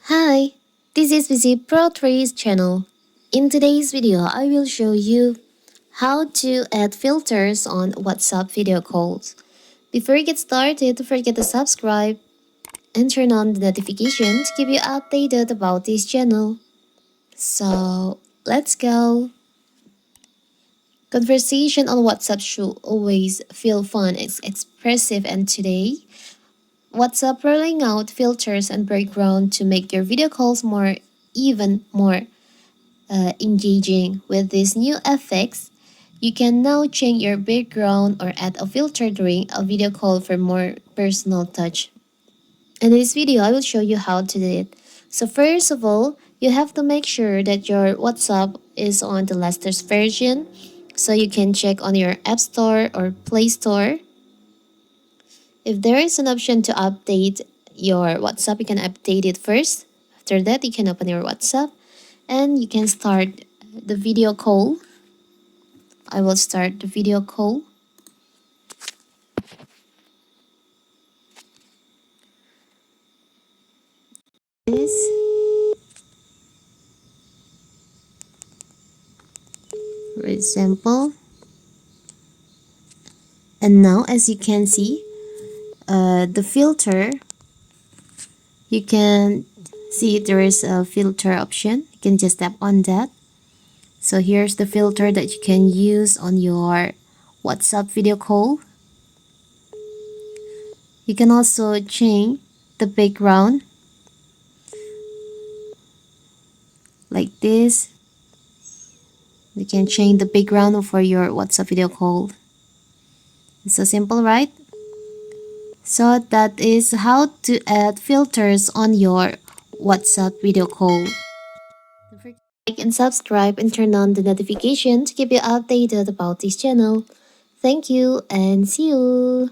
Hi, this is Visit Pro 3's channel. In today's video, I will show you how to add filters on WhatsApp video calls. Before you get started, don't forget to subscribe and turn on the notification to keep you updated about this channel. So, let's go. Conversation on WhatsApp should always feel fun and expressive, and today, WhatsApp rolling out filters and background to make your video calls even more engaging. With these new effects, you can now change your background or add a filter during a video call for more personal touch. In this video, I will show you how to do it. So first of all, you have to make sure that your WhatsApp is on the latest version. So you can check on your App Store or Play Store. If there is an option to update your WhatsApp, you can update it first. After that, you can open your WhatsApp and you can start the video call. I will start the video call. This, for example. And now, as you can see, the filter, you can see there is a filter option. You can just tap on that. So here's the filter that you can use on your WhatsApp video call. You can also change the background like this. You can change the background for your WhatsApp video call. It's so simple, right? So that is how to add filters on your WhatsApp video call. Don't forget to like and subscribe and turn on the notification to keep you updated about this channel. Thank you and see you.